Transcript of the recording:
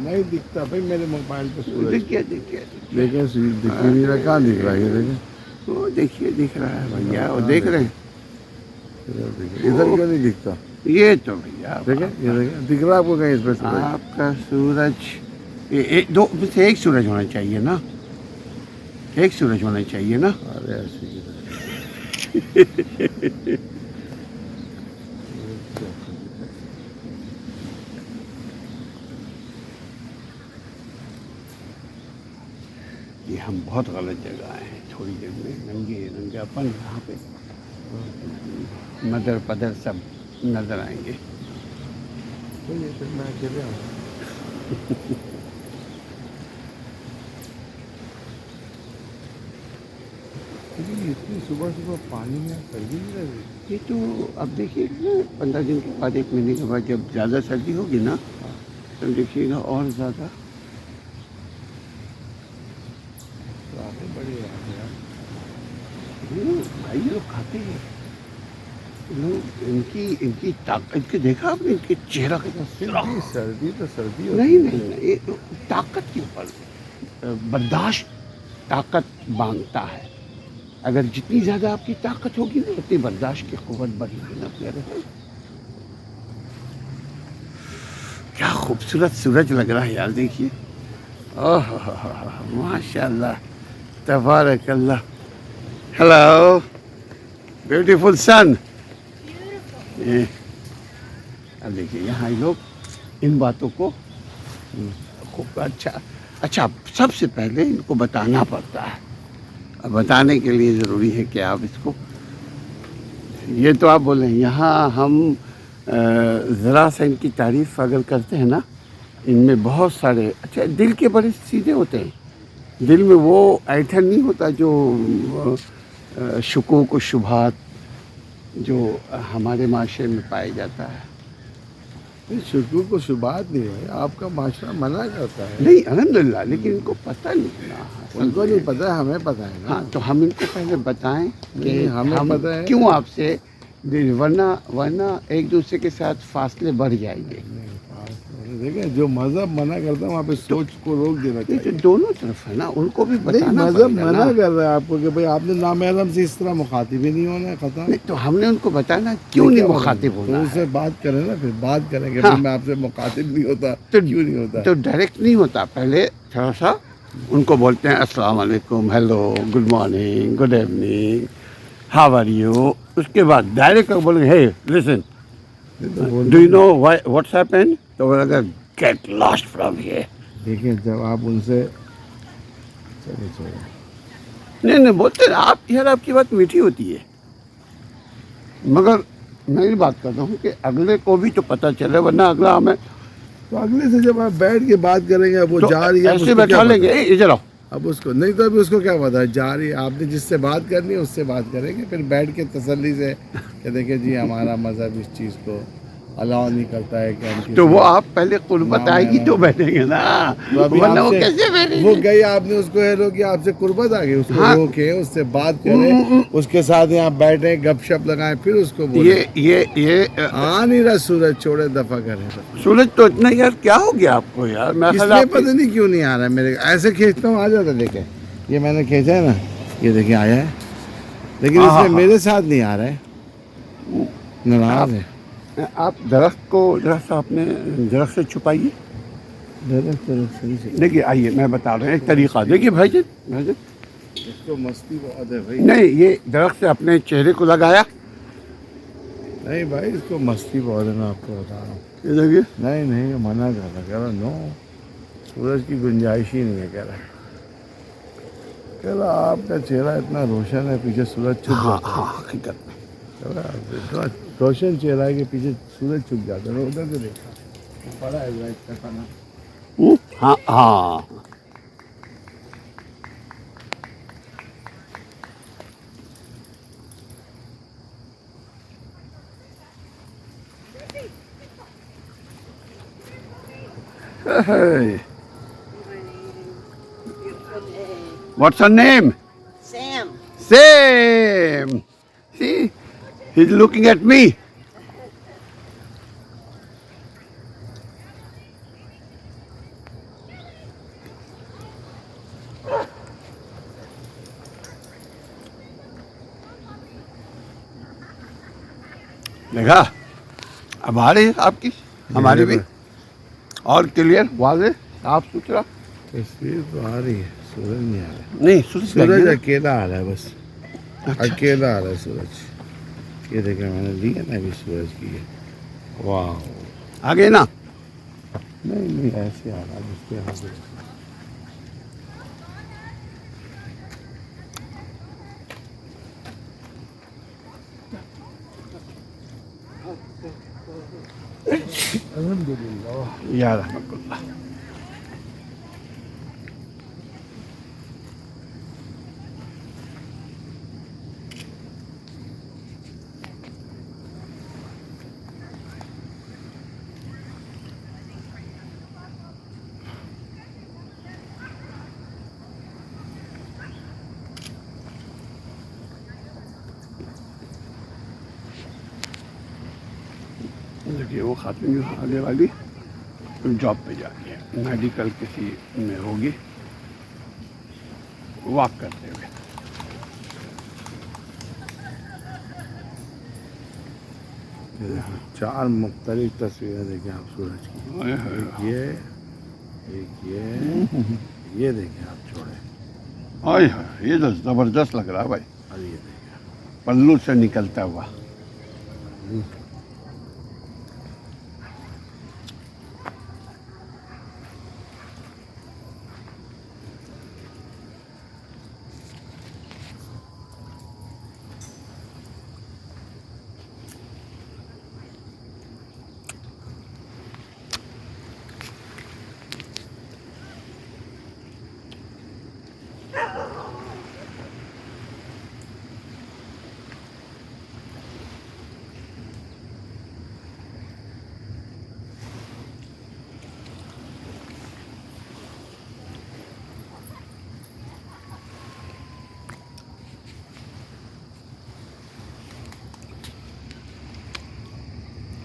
नहीं दिखता भाई मेरे मोबाइल पे सूरज। दिख गया दिख गया। देखें सूरज दिख ही नहीं रहा, कहाँ दिख रहा है ये देखें। वो देखिए दिख रहा है भैया, वो कहाँ देख रहे हैं। इधर क्यों नहीं दिखता? ये तो भैया देखें ये देखें, दिख रहा है आपको कहीं इस पे सूरज? आपका सूरज दो में से एक सूरज होना चाहिए ना, एक सूरज होना चाहिए ना। अरे ऐसे ही ये हम बहुत गलत जगह आए हैं, थोड़ी देर में नंगे नंगापन यहाँ पे मदर पदर सब नजर आएंगे। तो ये फिर मैं अकेले आऊँ। इतनी सुबह सुबह पानी में सर्दी नहीं लग रही? ये तो अब देखिए ना 15 दिन के बाद, 1 महीने के बाद जब ज़्यादा सर्दी होगी ना, तो देखिएगा और ज़्यादा। रातें बड़ी रात है यार। भाई ये लोग खाते हैं, लोग इनकी ताकत, इनके देखा आपने इनके चेहरा के सर्दी तो सर्दी होती नहीं नहीं नहीं, ये तो ताकत के ऊपर बर्दाश्त ताकत मांगता है। अगर जितनी ज़्यादा आपकी ताकत होगी ना, उतनी बर्दाश्त की कुव्वत बढ़ेगी ना प्यारे। क्या खूबसूरत सूरज लग रहा है यार, देखिए। ओह माशाल्लाह, तबारक अल्लाह। हेलो ब्यूटीफुल सन। अब देखिए यहाँ लोग इन बातों को खूब अच्छा सबसे पहले इनको बताना पड़ता है। अब बताने के लिए ज़रूरी है कि आप इसको, ये तो आप बोलें यहाँ हम ज़रा सा इनकी तारीफ़ अगर करते हैं ना, इनमें बहुत सारे अच्छा दिल के बड़े सीधे होते हैं। दिल में वो ऐठन नहीं होता जो शुकूक व शुबहात जो हमारे माशरे में पाया जाता है। शुक्र को शुबात नहीं है, आपका माशरा मना करता है। नहीं अल्हम्दुलिल्लाह, लेकिन इनको पता नहीं ना, उनको नहीं पता है, हमें पता है ना। हाँ तो हम इनको पहले बताएं कि हमें हम पता है क्यों आपसे, वरना एक दूसरे के साथ फासले बढ़ जाएंगे। देखें जो मजहब मना करता है वहाँ पे सोच को रोक देना चाहिए। तो दोनों तरफ है ना, उनको भी बताना मजहब पड़ेगा मना ना। कर रहा है आपको कि भाई आपने नामहरम से इस तरह मुखातिब ही नहीं होना है, खत्म। नहीं तो हमने उनको बताना क्यों नहीं मुखातिब तो होना उससे है। बात करें ना, फिर बात करेंगे। हाँ। मैं आपसे मुखातिब नहीं होता तो क्यों नहीं होता? तो डायरेक्ट नहीं होता, पहले थोड़ा सा उनको बोलते हैं अस्सलाम वालेकुम, hello, good morning, good evening, how are you. उसके बाद डायरेक्ट बोलेंगे hey listen, do you know what's happened, तो बोलेगा गेट लॉस्ट फ्रॉम हियर। देखिए जब आप उनसे चले नहीं बोलते ना आप यार, आपकी बात मीठी होती है, मगर मैं ये बात करता हूँ कि अगले को भी तो पता चले, वरना अगला हमें तो अगले से जब आप बैठ के बात करेंगे, अब वो तो जा रही है ऐसे बैठा लेंगे, इधर आओ। अब उसको नहीं तो अभी उसको क्या पता है जा रही है। आपने जिससे बात करनी है उससे बात करेंगे, फिर बैठ के तसल्ली से कि देखिए जी हमारा मज़हब इस चीज़ को अलाउ नहीं करता है कि हम तो वो आप पहले कुर्बत आएगी तो बैठेंगे ना, तो अभी वरना वो आपसे कैसे बैठेंगे। वो गई, आपने उसको हेलो किया, आपसे कुर्बत आ गई, उसको हाँ। रोके, उससे बात करें, उसके साथ यहाँ बैठे गपशप लगाएं, फिर उसको बोले। ये आ नहीं रहा सूरज, छोड़े दफा करें। सूरज तो इतना यार, क्या हो गया आपको यार? मैं इसलिए पता नहीं क्यों नहीं आ रहा है मेरे, ऐसे खींचता हूँ आ जाता। देखे ये मैंने खींचा है ना, ये देखिए आया है, लेकिन इसमें मेरे साथ नहीं आ रहा है, नाराज है। आप दरख्त को जरा सा अपने दरख्त से छुपाइए। देखिए आइए मैं बता रहा हूँ एक तरीका। देखिए भाईजान इसको मस्ती बहुत है भाई। नहीं, ये दरख्त से अपने चेहरे को लगाया। नहीं भाई इसको मस्ती बहुत है, मैं आपको बता रहा हूँ। ये देखिए नहीं मना कर रहा, कह रहा नो, सूरज की गुंजाइश ही नहीं है, कह रहा आपका चेहरा इतना रोशन है, पीछे सूरज छुप जाता है। हाँ हकीकत में इतना रोशन चेहरा है कि पीछे सूरज छुप जाता है। उधर से देखा बड़ा है इसका खाना। हाँ हाँ Hey. What's her name? Sam. Sam. See, he's looking at me. देखा, अब आ रही है आपकी, हमारी भी, और क्लियर, वाज़े, साफ सुथरा। तस्वीर तो आ रही है, सूरज नहीं आ रहा। नहीं, सूरज सूरज का अकेला आ रहा है बस, अच्छा। अकेला आ रहा है सूरज। ये देखा मैंने ली है ना अभी सूरज की है। वाह, आ गए ना। नहीं नहीं ऐसे आ रहा है जिसके यहाँ से। या रहमतुल्लाह। देखिए वो खातून जो आगे वाली जॉब पे जाती है, मेडिकल किसी में होगी, वॉक करते हुए। चार मुख्तलिफ तस्वीरें देखें आप सूरज की। ये एक ये देखें आप छोड़े। आय हाय, ये तो ज़बरदस्त लग रहा है भाई, और ये देखें पल्लू से निकलता हुआ।